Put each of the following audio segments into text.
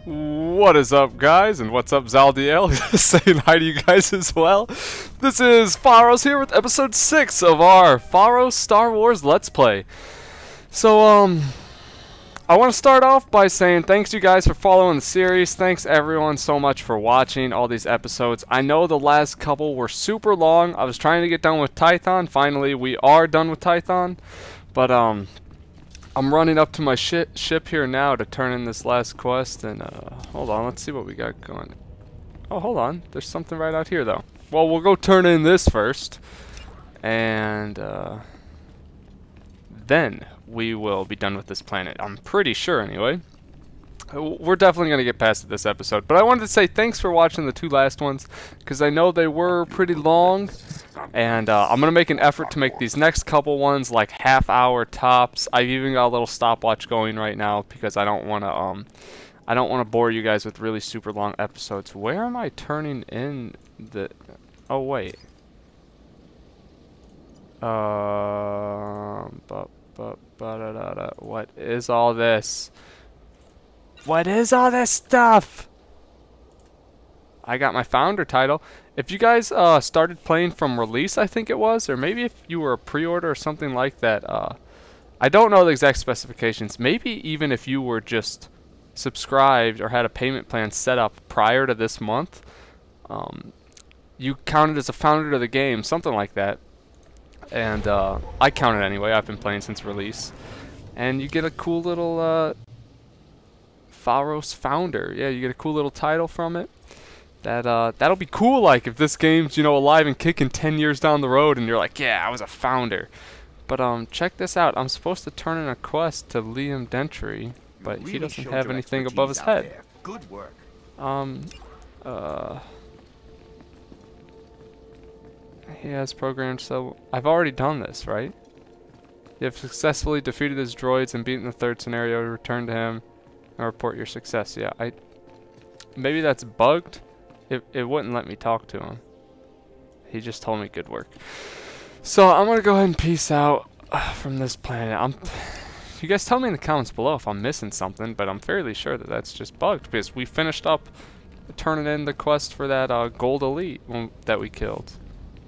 What is up, guys, and what's up, Zaldiel? Saying hi to you guys as well. This is Fahros here with episode 6 of our Fahros Star Wars Let's Play. So, I want to start off by saying thanks you guys for following the series. Thanks everyone so much for watching all these episodes. I know the last couple were super long. I was trying to get done with Tython. Finally, we are done with Tython. But, I'm running up to my ship here now to turn in this last quest, and hold on, let's see what we got going. Oh, hold on, there's something right out here though. Well, we'll go turn in this first, and then we will be done with this planet. I'm pretty sure anyway. We're definitely going to get past this episode, but I wanted to say thanks for watching the two last ones, because I know they were pretty long, and I'm going to make an effort to make these next couple ones like half-hour tops. I've even got a little stopwatch going right now, because I don't want to bore you guys with really super long episodes. Where am I turning in the... Oh, wait. What is all this? What is all this stuff? I got my founder title. If you guys started playing from release, I think it was, or maybe if you were a pre-order or something like that, I don't know the exact specifications. Maybe even if you were just subscribed or had a payment plan set up prior to this month, you counted as a founder to the game, something like that. And I counted anyway. I've been playing since release, and you get a cool little Fahros founder. Yeah, you get a cool little title from it. That'll be cool, like if this game's, you know, alive and kicking 10 years down the road and you're like, yeah, I was a founder. But check this out. I'm supposed to turn in a quest to Liam Dentry, but he doesn't have anything above his head. Good work. He has programmed, so I've already done this, right? You have successfully defeated his droids and beaten the third scenario. Return to him and report your success. Yeah, maybe that's bugged. It wouldn't let me talk to him. He just told me good work. So I'm gonna go ahead and peace out from this planet. You guys tell me in the comments below if I'm missing something, but I'm fairly sure that that's just bugged because we finished up turning in the quest for that gold elite that we killed.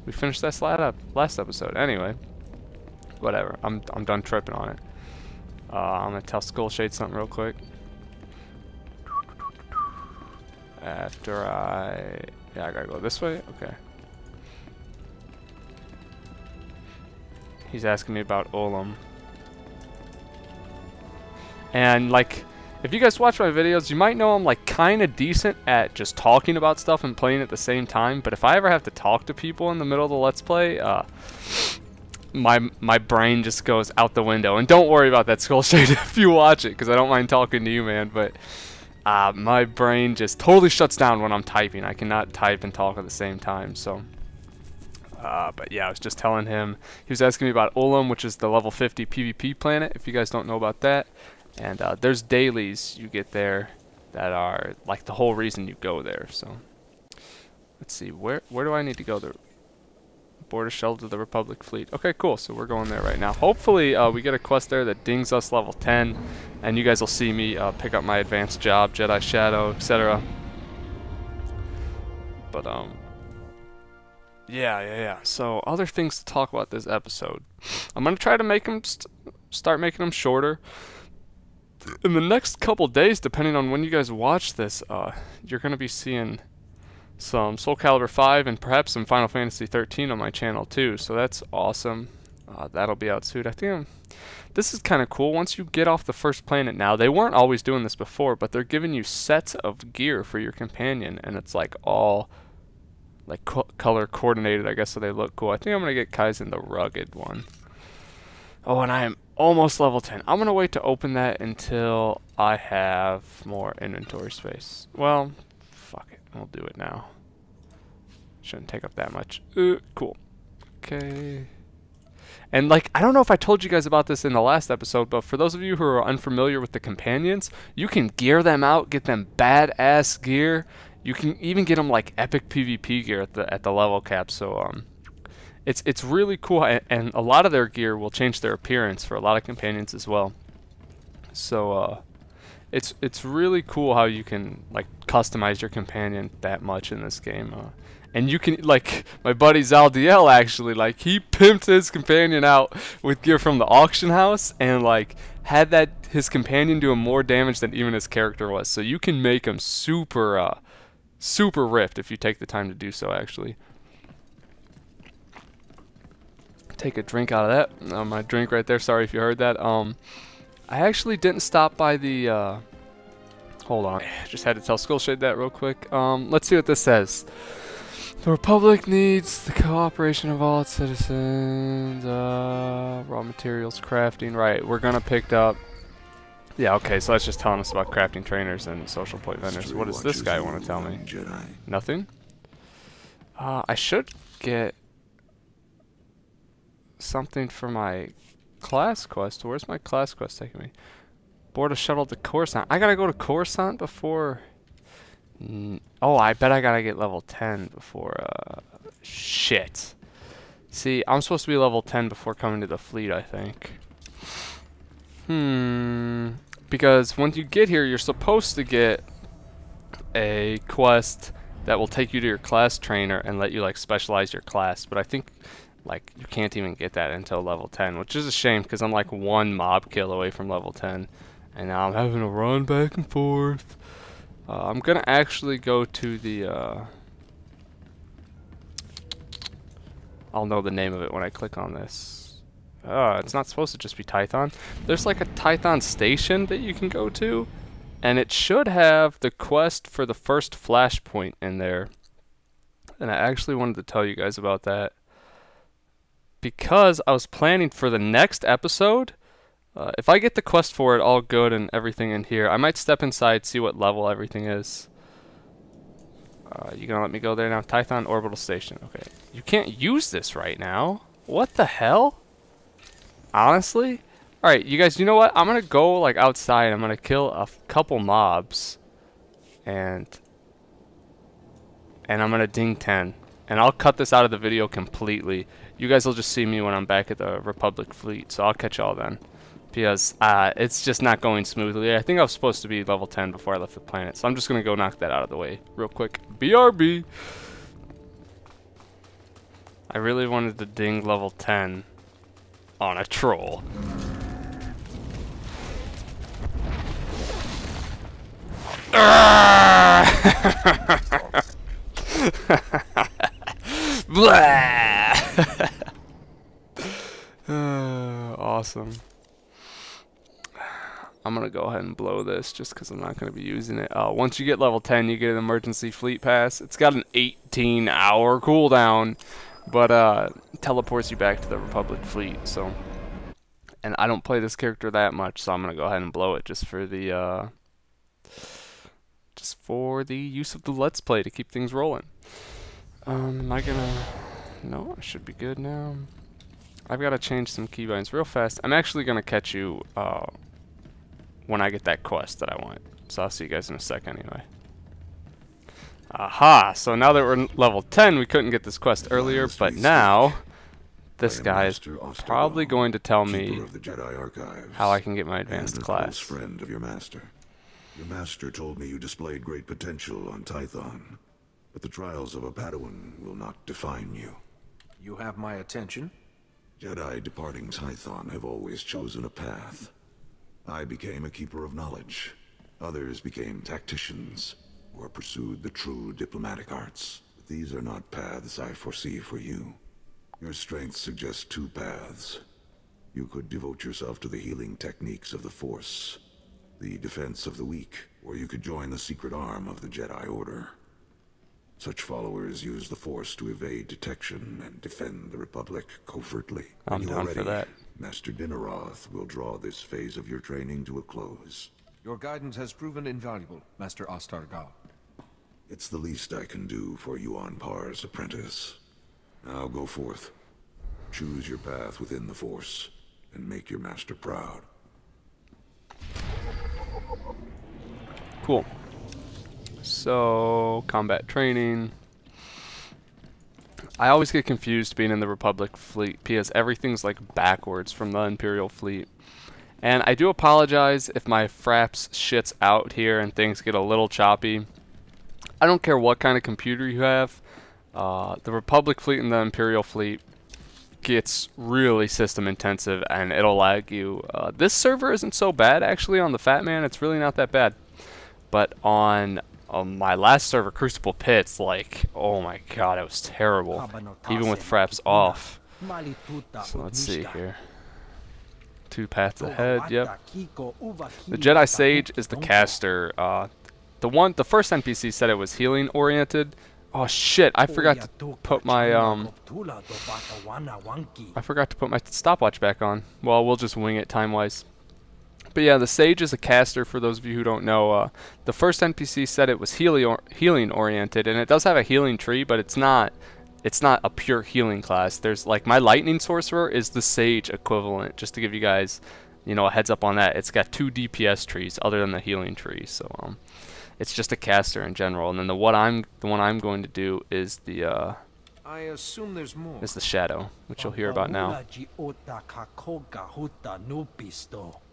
We finished that last episode. Anyway, whatever. I'm done tripping on it. I'm gonna tell Skullshade something real quick. After yeah, I gotta go this way? Okay. He's asking me about Olam. And, like, if you guys watch my videos, you might know I'm, like, kind of decent at just talking about stuff and playing at the same time. But if I ever have to talk to people in the middle of the Let's Play, my brain just goes out the window. And don't worry about that, Skullshade, if you watch it, because I don't mind talking to you, man. But my brain just totally shuts down when I'm typing. I cannot type and talk at the same time. So, but yeah, I was just telling him. He was asking me about Olam, which is the level 50 PvP planet, if you guys don't know about that. And there's dailies you get there that are like the whole reason you go there. So, let's see, where do I need to go? The border shuttle to the Republic fleet. Okay, cool. So we're going there right now. Hopefully we get a quest there that dings us level 10, and you guys will see me pick up my advanced job, Jedi Shadow, etc. But yeah. So other things to talk about this episode. I'm gonna try to make them start making them shorter. In the next couple days, depending on when you guys watch this, you're gonna be seeing some Soul Calibur 5 and perhaps some Final Fantasy 13 on my channel too, so that's awesome. That'll be out soon. I think this is kind of cool. Once you get off the first planet now, they weren't always doing this before, but they're giving you sets of gear for your companion, and it's like all like color coordinated, I guess, so they look cool. I think I'm gonna get Kaizen the rugged one. Oh, and I am almost level 10. I'm gonna wait to open that until I have more inventory space. Well, fuck it. We'll do it now. Shouldn't take up that much. Cool. Okay. And, like, I don't know if I told you guys about this in the last episode, but for those of you who are unfamiliar with the companions, you can gear them out, get them badass gear. You can even get them, like, epic PvP gear at the level cap. So, it's really cool, and a lot of their gear will change their appearance for a lot of companions as well. So, it's really cool how you can like customize your companion that much in this game. And you can, like, my buddy Zaldiel actually, like, he pimped his companion out with gear from the auction house and, like, had that his companion doing more damage than even his character was. So you can make him super, super ripped if you take the time to do so, actually. Take a drink out of that. My drink right there, sorry if you heard that. I actually didn't stop by the, hold on. Just had to tell Skullshade that real quick. Let's see what this says. The Republic needs the cooperation of all its citizens. Raw materials, crafting. Right, we're gonna pick up. Yeah, okay, so that's just telling us about crafting trainers and social point vendors. What does this guy want to tell me? Jedi. Nothing? I should get something for my class quest. Where's my class quest taking me? Board a shuttle to Coruscant. I gotta go to Coruscant before... Oh, I bet I gotta get level 10 before, shit. See, I'm supposed to be level 10 before coming to the fleet, I think. Because when you get here, you're supposed to get a quest that will take you to your class trainer and let you, like, specialize your class. But I think, like, you can't even get that until level 10, which is a shame, because I'm, like, one mob kill away from level 10. And now I'm having to run back and forth. I'm gonna actually go to the, I'll know the name of it when I click on this. It's not supposed to just be Tython. There's like a Tython station that you can go to, and it should have the quest for the first Flashpoint in there. And I actually wanted to tell you guys about that, because I was planning for the next episode. If I get the quest for it all good and everything in here, I might step inside, see what level everything is. You gonna let me go there now? Tython Orbital Station. Okay. You can't use this right now. What the hell? Honestly? Alright, you guys, you know what? I'm gonna go, like, outside. I'm gonna kill a couple mobs. And I'm gonna ding 10. And I'll cut this out of the video completely. You guys will just see me when I'm back at the Republic fleet. So I'll catch y'all then. Because it's just not going smoothly. I think I was supposed to be level 10 before I left the planet, so I'm just gonna go knock that out of the way real quick. BRB. I really wanted to ding level 10 on a troll. Awesome. I'm going to go ahead and blow this just because I'm not going to be using it. Once you get level 10, you get an emergency fleet pass. It's got an 18-hour cooldown, but teleports you back to the Republic fleet. So, and I don't play this character that much, so I'm going to go ahead and blow it just for the use of the Let's Play to keep things rolling. Am I going to... No, I should be good now. I've got to change some keybinds real fast. I'm actually going to catch you... when I get that quest that I want. So I'll see you guys in a sec anyway. Aha! So now that we're level 10, we couldn't get this quest earlier, but now this guy is probably going to tell me how I can get my advanced class. Friend of your master. Your master told me you displayed great potential on Tython, but the trials of a Padawan will not define you. You have my attention? Jedi departing Tython have always chosen a path. I became a keeper of knowledge. Others became tacticians, or pursued the true diplomatic arts. But these are not paths I foresee for you. Your strengths suggest two paths. You could devote yourself to the healing techniques of the Force, the defense of the weak, or you could join the secret arm of the Jedi Order. Such followers use the Force to evade detection and defend the Republic covertly. I'm down for that. Master Dinneroth will draw this phase of your training to a close. Your guidance has proven invaluable, Master Astargal. It's the least I can do for Yuan Par's apprentice. Now go forth. Choose your path within the Force, and make your master proud. Cool. So, combat training. I always get confused being in the Republic fleet because everything's like backwards from the Imperial fleet. And I do apologize if my fraps shits out here and things get a little choppy. I don't care what kind of computer you have. The Republic fleet and the Imperial fleet gets really system intensive and it'll lag you. This server isn't so bad actually on the Fat Man. It's really not that bad. But on my last server, Crucible Pits, like, oh my god, it was terrible. Even with fraps off. So let's see here. 2 paths ahead, yep. The Jedi Sage is the caster. The first NPC said it was healing oriented. Oh shit, I forgot to put my stopwatch back on. Well, we'll just wing it time-wise. But yeah, the Sage is a caster, for those of you who don't know. The first NPC said it was healing oriented, and it does have a healing tree, but it's not a pure healing class. There's like my Lightning Sorcerer is the Sage equivalent, just to give you guys, you know, a heads up on that. It's got 2 DPS trees other than the healing tree, so it's just a caster in general. And then the one I'm going to do is the I assume there's more. is the Shadow, which you'll hear about now.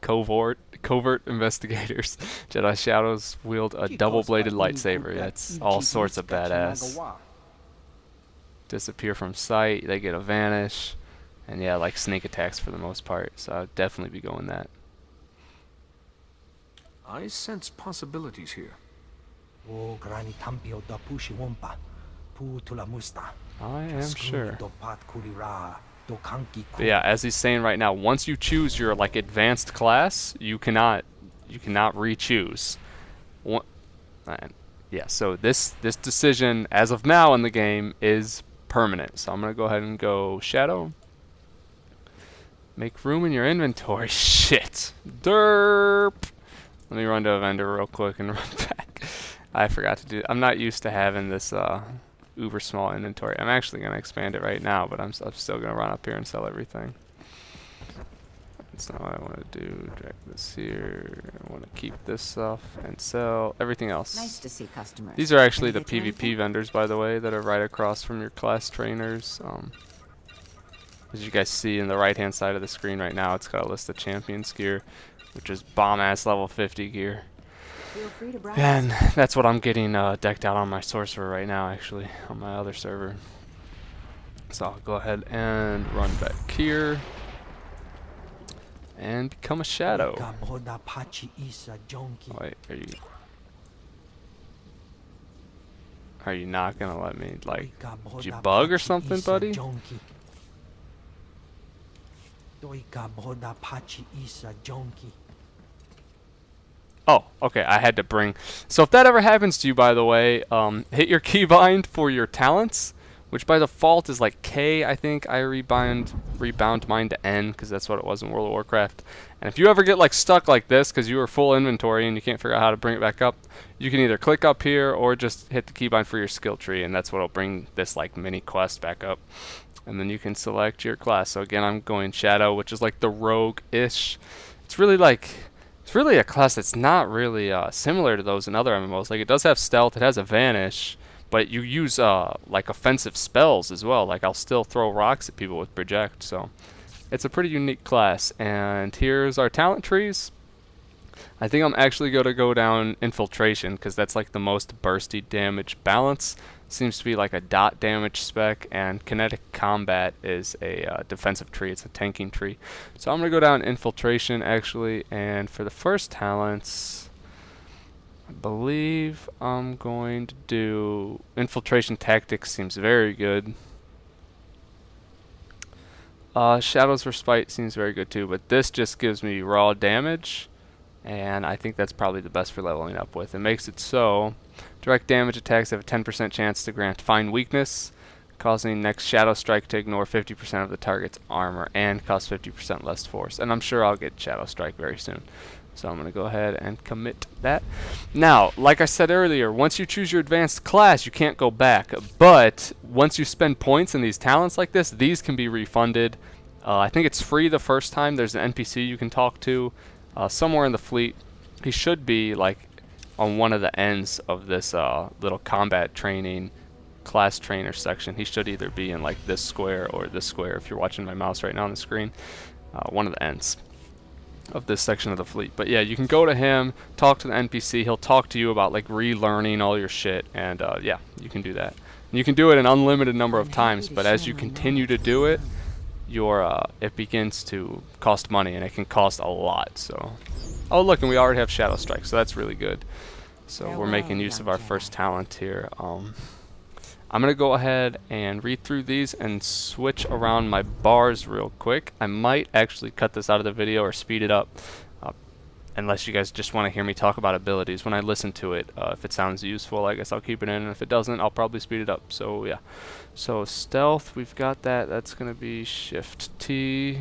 Covert investigators. Jedi Shadows wield a double-bladed lightsaber. Yeah, it's all sorts of badass. Disappear from sight. They get a vanish, and yeah, like sneak attacks for the most part. So I'd definitely be going that. I sense possibilities here. I am sure. But yeah, as he's saying right now, once you choose your like advanced class, you cannot re-choose. Yeah, so this decision as of now in the game is permanent. So I'm gonna go ahead and go Shadow. Make room in your inventory. Shit. Derp. Let me run to a vendor real quick and run back. I forgot to do. I'm not used to having this uber small inventory. I'm actually gonna expand it right now, but I'm still gonna run up here and sell everything. That's not what I want to do. Drag this here. I want to keep this stuff and sell everything else. Nice to see customers. These are actually the PvP vendors, by the way, that are right across from your class trainers. As you guys see in the right-hand side of the screen right now, it's got a list of champions gear, which is bomb-ass level 50 gear. Feel free to browse. And that's what I'm getting decked out on my sorcerer right now, actually, on my other server. So I'll go ahead and run back here and become a Shadow. Oh, wait, are you not gonna let me, like, did you bug or something, buddy? Oh, okay, I had to bring... So if that ever happens to you, by the way, hit your keybind for your talents, which by default is like K, I think. I rebound mine to N, because that's what it was in World of Warcraft. And if you ever get like stuck like this, because you were full inventory and you can't figure out how to bring it back up, you can either click up here or just hit the keybind for your skill tree, and that's what will bring this like mini quest back up. And then you can select your class. So again, I'm going Shadow, which is like the rogue-ish. It's really like... It's really a class that's not really similar to those in other MMOs. Like, it does have stealth, it has a vanish, but you use like offensive spells as well. Like, I'll still throw rocks at people with project, so it's a pretty unique class. And here's our talent trees. I think I'm actually going to go down Infiltration, because that's like the most bursty damage balance. Seems to be like a dot damage spec, and Kinetic Combat is a defensive tree. It's a tanking tree. So I'm going to go down Infiltration, actually, and for the first talents, I believe I'm going to do Infiltration Tactics. Seems very good. Shadows for Spite seems very good too, but this just gives me raw damage, and I think that's probably the best for leveling up with. It makes it so direct damage attacks have a 10% chance to grant Fine Weakness, causing next Shadow Strike to ignore 50% of the target's armor and cost 50% less force. And I'm sure I'll get Shadow Strike very soon. So I'm going to go ahead and commit that. Now, like I said earlier, once you choose your advanced class, you can't go back. But once you spend points in these talents like this, these can be refunded. I think it's free the first time. There's an NPC you can talk to somewhere in the fleet. He should be like on one of the ends of this little combat training class trainer section. He should either be in like this square or this square if you're watching my mouse right now on the screen. One of the ends. of this section of the fleet. But yeah, you can go to him, talk to the NPC. He'll talk to you about like relearning all your shit, and yeah, you can do that. And you can do it an unlimited number of times, but as you continue to do it, your it begins to cost money, and it can cost a lot. So, oh look, and we already have Shadow Strike, so that's really good. So we're making use of our first talent here. I'm gonna go ahead and read through these and switch around my bars real quick. I might actually cut this out of the video or speed it up, unless you guys just want to hear me talk about abilities. When I listen to it, if it sounds useful, I guess I'll keep it in, and if it doesn't, I'll probably speed it up. So yeah, so stealth, we've got that. That's gonna be Shift T.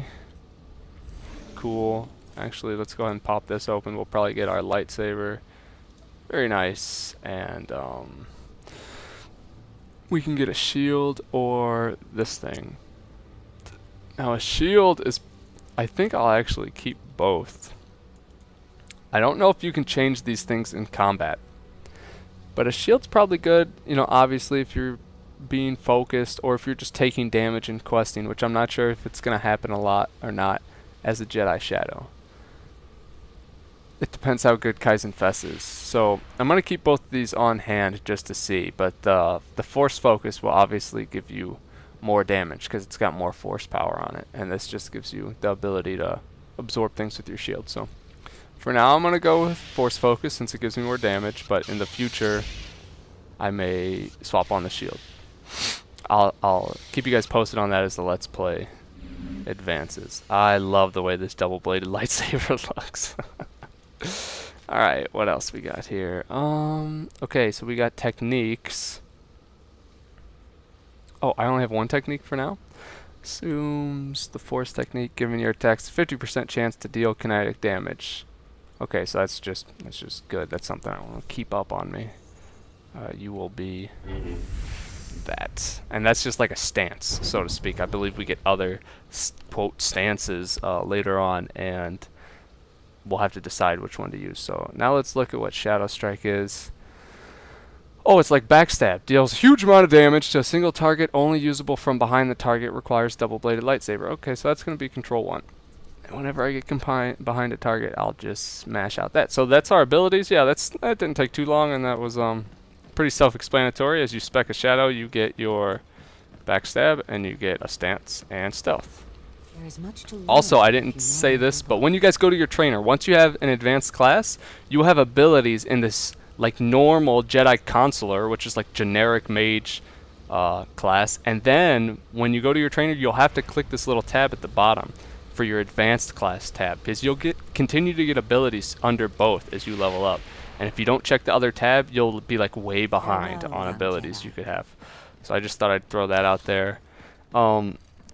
Cool. Actually, let's go ahead and pop this open. We'll probably get our lightsaber. Very nice. And we can get a shield or this thing. Now a shield is, I think I'll actually keep both. I don't know if you can change these things in combat, but a shield's probably good, you know, obviously if you're being focused or if you're just taking damage and questing, which I'm not sure if it's going to happen a lot or not as a Jedi Shadow. It depends how good Kaizen Fess is. So I'm going to keep both of these on hand just to see, but the Force Focus will obviously give you more damage because it's got more force power on it, and this just gives you the ability to absorb things with your shield. So for now I'm going to go with Force Focus since it gives me more damage, but in the future I may swap on the shield. I'll keep you guys posted on that as the Let's Play advances. I love the way this double-bladed lightsaber looks. Alright, what else we got here? Okay, so we got techniques. Oh, I only have one technique for now. Assumes the force technique, giving your attacks 50% chance to deal kinetic damage. Okay, so that's just good. That's something I want to keep up on me. You will be that. And that's just like a stance, so to speak. I believe we get other quote stances later on, and we'll have to decide which one to use. So now let's look at what Shadow Strike is. Oh, it's like backstab. Deals a huge amount of damage to a single target, only usable from behind the target, requires double-bladed lightsaber. Okay, so that's going to be control 1. And whenever I get behind a target, I'll just smash out that. So that's our abilities. Yeah, that didn't take too long, and that was pretty self-explanatory. As you spec a Shadow, you get your backstab, and you get a stance and stealth. Also, I didn't say this, but when you guys go to your trainer, once you have an advanced class, you have abilities in this like normal Jedi Consular, which is like generic mage class, and then when you go to your trainer, you'll have to click this little tab at the bottom for your advanced class tab, because you'll continue to get abilities under both as you level up, and if you don't check the other tab, you'll be like way behind on abilities you could have. So I just thought I'd throw that out there.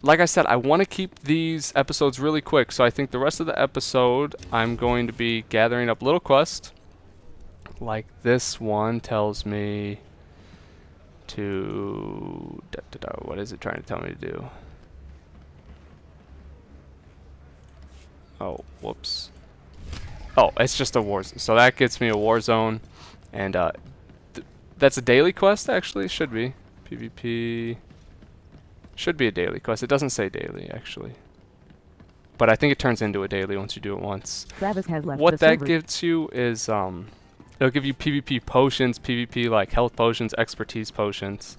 Like I said, I want to keep these episodes really quick, so I think the rest of the episode I'm going to be gathering up little quests. Like this one tells me to... what is it trying to tell me to do? Oh, whoops. Oh, it's just a war zone. So that gets me a war zone, and that's a daily quest, actually. It should be. PvP... should be a daily quest. It doesn't say daily, actually. But I think it turns into a daily once you do it once. Travis has left what that gives you is, it'll give you PvP potions, PvP like health potions, expertise potions,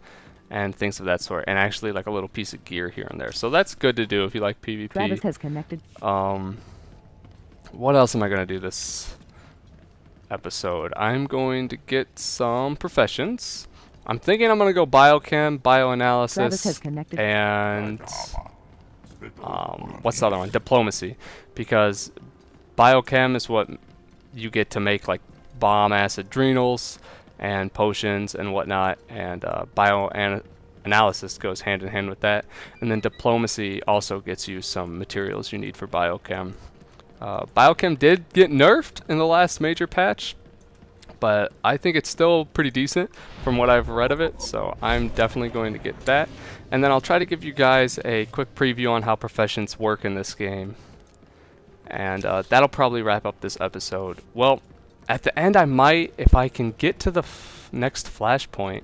and things of that sort. And actually like a little piece of gear here and there. So that's good to do if you like PvP. Travis has connected. What else am I going to do this episode? I'm going to get some professions. I'm thinking I'm going to go biochem, bioanalysis, and what's the other one? Diplomacy. Because biochem is what you get to make like bomb acid adrenals and potions and whatnot, and bioanalysis goes hand in hand with that. And then diplomacy also gets you some materials you need for biochem. Biochem did get nerfed in the last major patch, but I think it's still pretty decent from what I've read of it, so I'm definitely going to get that. And then I'll try to give you guys a quick preview on how professions work in this game. And that'll probably wrap up this episode. Well, at the end I might, if I can get to the next Flashpoint,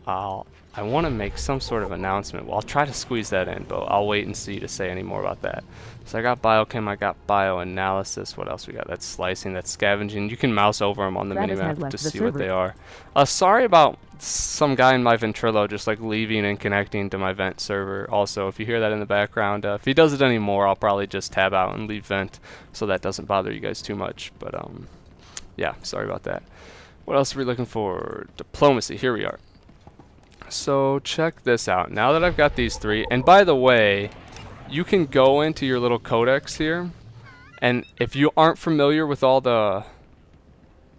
I'll I want to make some sort of announcement. Well, I'll try to squeeze that in, but I'll wait and see to say any more about that. So I got biochem, I got bioanalysis. What else we got? That's slicing, that's scavenging. You can mouse over them on the minimap to see what they are. Sorry about some guy in my Ventrilo just like leaving and connecting to my vent server. Also, if you hear that in the background, if he does it anymore, I'll probably just tab out and leave vent so that doesn't bother you guys too much. But yeah, sorry about that. What else are we looking for? Diplomacy. Here we are. So check this out. Now that I've got these three, and by the way, you can go into your little codex here, and if you aren't familiar with all the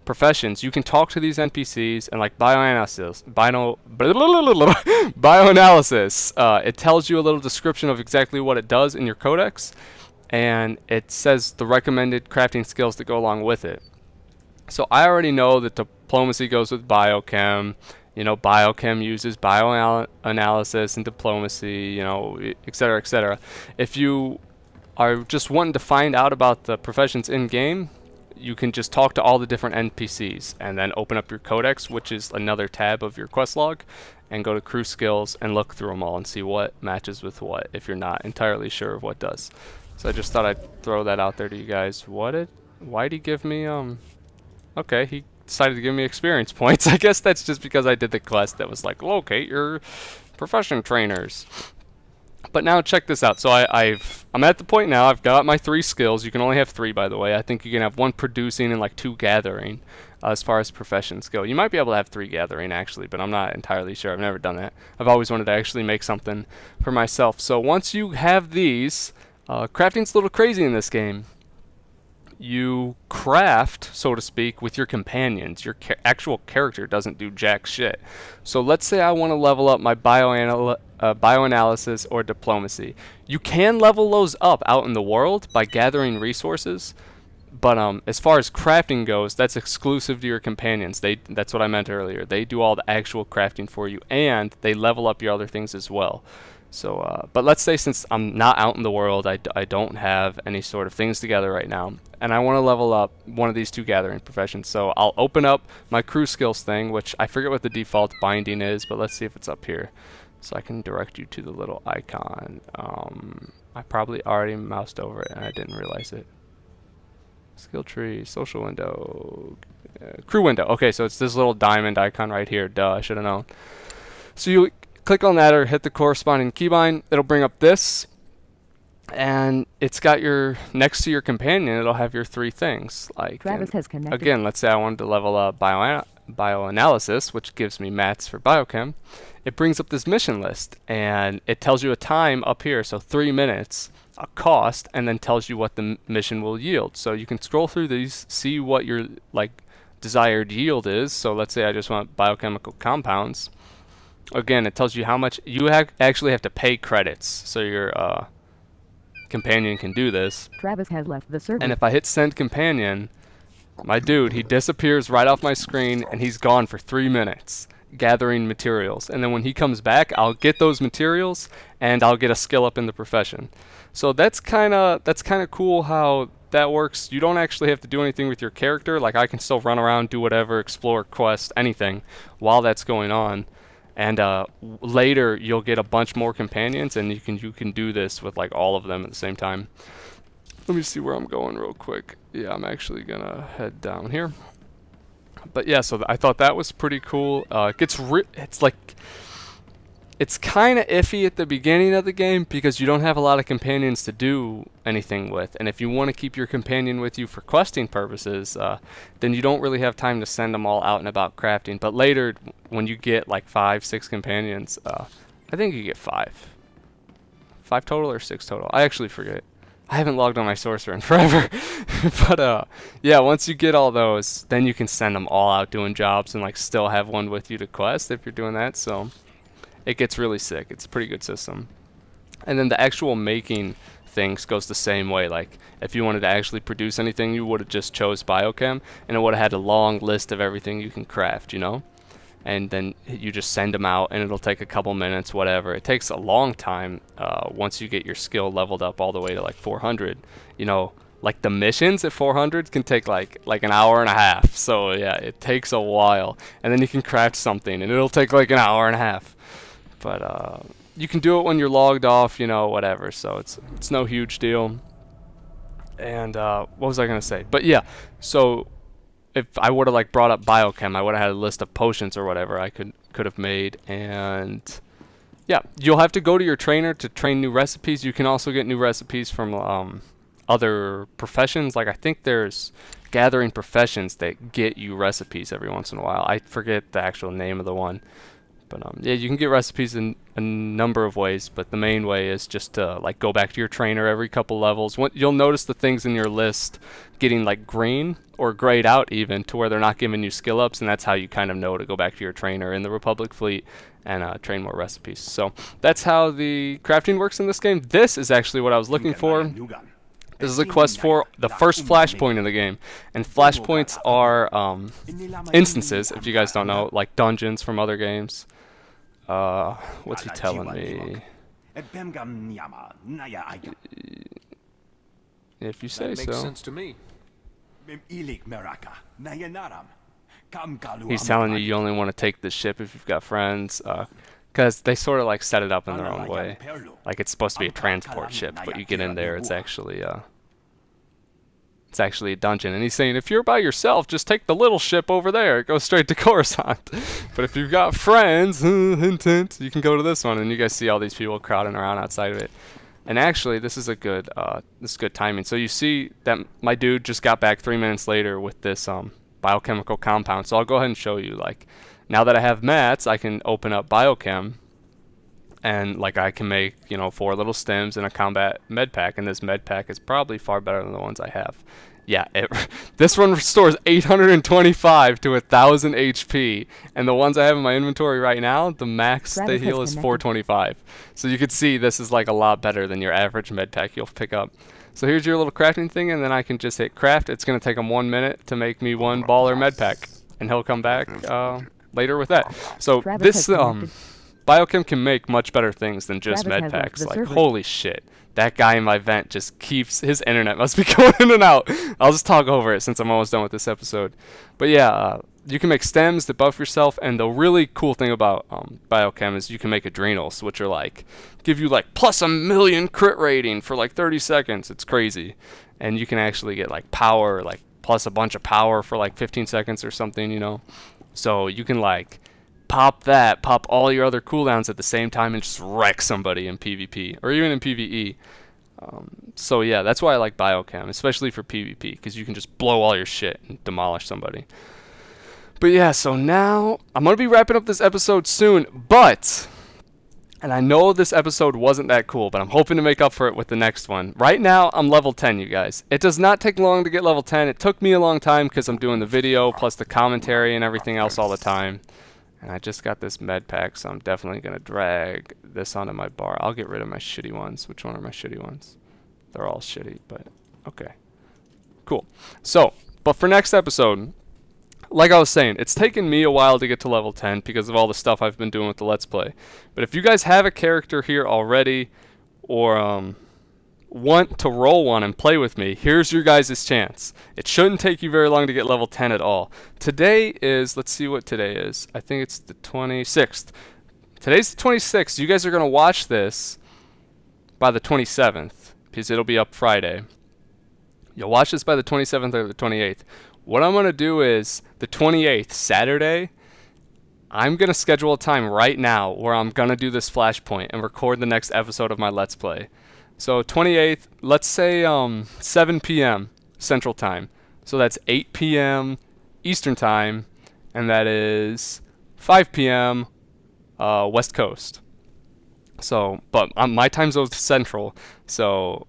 professions, you can talk to these NPCs and like bioanalysis. It tells you a little description of exactly what it does in your codex, and it says the recommended crafting skills that go along with it. So I already know that diplomacy goes with biochem. You know, biochem uses bioanalysis and diplomacy, you know, etc., etc. If you are just wanting to find out about the professions in-game, you can just talk to all the different NPCs and then open up your codex, which is another tab of your quest log, and go to crew skills and look through them all and see what matches with what if you're not entirely sure of what does. So I just thought I'd throw that out there to you guys. Why'd he give me, okay, he decided to give me experience points. I guess that's just because I did the quest that was like, locate your profession trainers. But now check this out. So I'm at the point now, I've got my 3 skills. You can only have 3, by the way. I think you can have 1 producing and like 2 gathering as far as professions go. You might be able to have 3 gathering actually, but I'm not entirely sure. I've never done that. I've always wanted to actually make something for myself. So once you have these, crafting's a little crazy in this game. You craft, so to speak, with your companions. Your actual character doesn't do jack shit. So let's say I want to level up my bioanalysis or diplomacy. You can level those up out in the world by gathering resources, but as far as crafting goes, that's exclusive to your companions. That's what I meant earlier. They do all the actual crafting for you, and they level up your other things as well. So, but let's say since I'm not out in the world, I don't have any sort of things together right now, and I want to level up one of these 2 gathering professions. So I'll open up my crew skills thing, which I forget what the default binding is, but let's see if it's up here. So I can direct you to the little icon. I probably already moused over it and I didn't realize it. Skill tree, social window, crew window. Okay, so it's this little diamond icon right here. Duh, I should have known. So you click on that or hit the corresponding keybind. It'll bring up this, and it's got your, next to your companion, it'll have your 3 things. Like, Travis has connected. Again, let's say I wanted to level up bioanalysis, which gives me mats for biochem. It brings up this mission list, and it tells you a time up here, so 3 minutes, a cost, and then tells you what the mission will yield. So you can scroll through these, see what your like desired yield is. So let's say I just want biochemical compounds. Again, it tells you how much you actually have to pay credits, so your companion can do this. Travis has left the server. And if I hit send companion, my dude, he disappears right off my screen, and he's gone for 3 minutes gathering materials. And then when he comes back, I'll get those materials, and I'll get a skill up in the profession. So that's kind of cool how that works. You don't actually have to do anything with your character. Like, I can still run around, do whatever, explore, quest, anything while that's going on. And later you'll get a bunch more companions, and you can do this with like all of them at the same time. Let me see where I'm going real quick. Yeah, I'm actually gonna head down here. But yeah, so I thought that was pretty cool. It's kind of iffy at the beginning of the game because you don't have a lot of companions to do anything with, and if you want to keep your companion with you for questing purposes, then you don't really have time to send them all out and about crafting. But later, when you get like 5, 6 companions, I think you get 5 total or 6 total. I actually forget. I haven't logged on my sorcerer in forever. But yeah, once you get all those, then you can send them all out doing jobs and like still have one with you to quest if you're doing that. So it gets really sick. It's a pretty good system. And then the actual making things goes the same way. Like, if you wanted to actually produce anything, you would have just chose biochem, and it would have had a long list of everything you can craft, you know? And then you just send them out, and it'll take a couple minutes, whatever. It takes a long time once you get your skill leveled up all the way to like 400. You know, like the missions at 400 can take like an hour and a half. So yeah, it takes a while, and then you can craft something and it'll take like an hour and a half. But you can do it when you're logged off, you know, whatever. So it's no huge deal. And what was I gonna say? But yeah, so if I would have like brought up biochem, I would have had a list of potions or whatever I could have made. And yeah, you'll have to go to your trainer to train new recipes. You can also get new recipes from other professions. Like I think there's gathering professions that get you recipes every once in a while. I forget the actual name of the one. But yeah, you can get recipes in a number of ways, but the main way is just to like go back to your trainer every couple levels. You'll notice the things in your list getting like green or grayed out even to where they're not giving you skill ups, and that's how you kind of know to go back to your trainer in the Republic fleet and train more recipes. So that's how the crafting works in this game. This is actually what I was looking for. This is a quest for the first flashpoint in the game, and flashpoints are instances, if you guys don't know, like dungeons from other games. What's he telling me? If you say That makes so. sense to me. He's telling you only want to take this ship if you've got friends, because they sort of like set it up in their own way. Like it's supposed to be a transport ship, but you get in there, it's actually a dungeon. And he's saying if you're by yourself, just take the little ship over there. It goes straight to Coruscant. But if you've got friends, hint, hint, you can go to this one. And you guys see all these people crowding around outside of it. And actually, this is good timing. So you see that my dude just got back 3 minutes later with this biochemical compound. So I'll go ahead and show you. Like now that I have mats, I can open up biochem. And like I can make, you know, 4 little stems and a combat med pack, and this med pack is probably far better than the ones I have. Yeah, this one restores 825 to 1000 HP, and the ones I have in my inventory right now, the max they heal is 425. So you can see this is like a lot better than your average med pack you'll pick up. So here's your little crafting thing, and then I can just hit craft. It's gonna take him 1 minute to make me 1 baller med pack, and he'll come back later with that. So this biochem can make much better things than just med packs. Like holy shit, that guy in my vent just keeps, his internet must be going in and out. I'll just talk over it since I'm almost done with this episode. But yeah, you can make stems that buff yourself, and the really cool thing about biochem is you can make adrenals, which are like give you like plus 1,000,000 crit rating for like 30 seconds. It's crazy. And you can actually get like power, like plus a bunch of power for like 15 seconds or something, you know. So you can like pop all your other cooldowns at the same time and just wreck somebody in PvP or even in PvE. So yeah, that's why I like biochem, especially for PvP, because you can just blow all your shit and demolish somebody. But yeah, so now I'm gonna be wrapping up this episode soon, and I know this episode wasn't that cool, but I'm hoping to make up for it with the next one. Right now, I'm level 10, you guys. It does not take long to get level 10. It took me a long time because I'm doing the video plus the commentary and everything else all the time. And I just got this med pack, so I'm definitely going to drag this onto my bar. I'll get rid of my shitty ones. Which one are my shitty ones? They're all shitty, but okay. Cool. So, but for next episode, like I was saying, it's taken me a while to get to level 10 because of all the stuff I've been doing with the Let's Play. But if you guys have a character here already, or want to roll one and play with me, here's your guys' chance. It shouldn't take you very long to get level 10 at all. Today is, let's see what today is. I think it's the 26th. Today's the 26th. You guys are going to watch this by the 27th because it'll be up Friday. You'll watch this by the 27th or the 28th. What I'm going to do is the 28th, Saturday, I'm going to schedule a time right now where I'm going to do this Flashpoint and record the next episode of my Let's Play. So 28th, let's say 7 p.m. Central Time. So that's 8 p.m. Eastern Time, and that is 5 p.m. West Coast. So, but my time zone is Central. So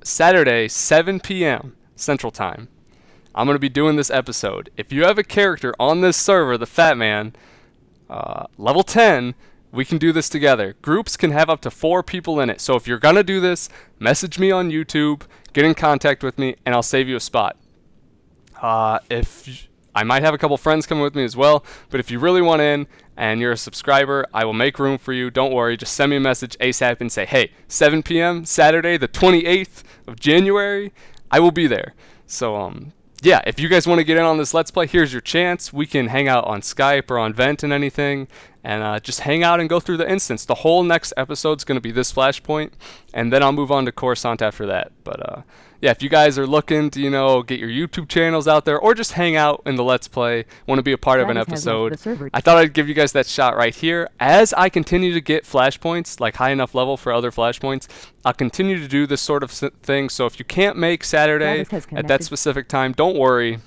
Saturday, 7 p.m. Central Time, I'm going to be doing this episode. If you have a character on this server, the Fat Man, level 10, we can do this together. Groups can have up to 4 people in it. So if you're going to do this, message me on YouTube, get in contact with me, and I'll save you a spot. I might have a couple friends coming with me as well, but if you really want in and you're a subscriber, I will make room for you. Don't worry. Just send me a message ASAP and say, hey, 7 p.m. Saturday, the 28th of January, I will be there. So yeah, if you guys want to get in on this Let's Play, here's your chance. We can hang out on Skype or on Vent and anything, and just hang out and go through the instance. The whole next episode's going to be this Flashpoint, and then I'll move on to Coruscant after that. But yeah, if you guys are looking to, you know, get your YouTube channels out there, or just hang out in the Let's Play, want to be a part of an episode, I thought I'd give you guys that shot right here. As I continue to get Flashpoints, like high enough level for other Flashpoints, I'll continue to do this sort of thing. So if you can't make Saturday at that specific time, don't worry.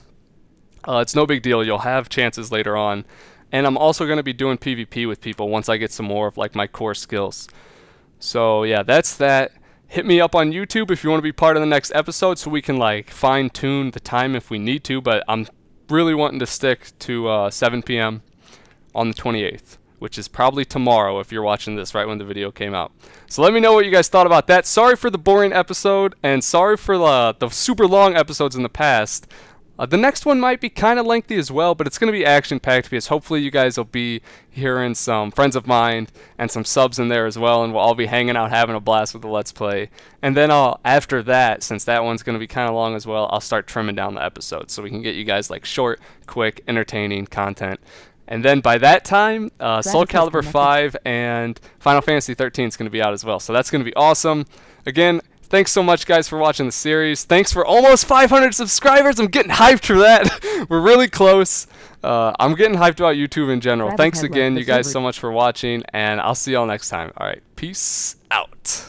It's no big deal. You'll have chances later on. And I'm also going to be doing PvP with people once I get some more of like my core skills. So yeah, that's that. Hit me up on YouTube if you want to be part of the next episode, so we can like fine-tune the time if we need to, but I'm really wanting to stick to 7 p.m. on the 28th, which is probably tomorrow if you're watching this right when the video came out. So let me know what you guys thought about that. Sorry for the boring episode, and sorry for the super long episodes in the past. The next one might be kind of lengthy as well, but it's going to be action-packed because hopefully you guys will be hearing some friends of mine and some subs in there as well, and we'll all be hanging out having a blast with the Let's Play. And then after that, since that one's going to be kind of long as well, I'll start trimming down the episodes so we can get you guys like short, quick, entertaining content. And then by that time, Soul Calibur 5 and Final Fantasy 13 is going to be out as well, so that's going to be awesome. Again, thanks so much, guys, for watching the series. Thanks for almost 500 subscribers. I'm getting hyped for that. We're really close. I'm getting hyped about YouTube in general. Thanks again, you guys, so much for watching, and I'll see y'all next time. All right, peace out.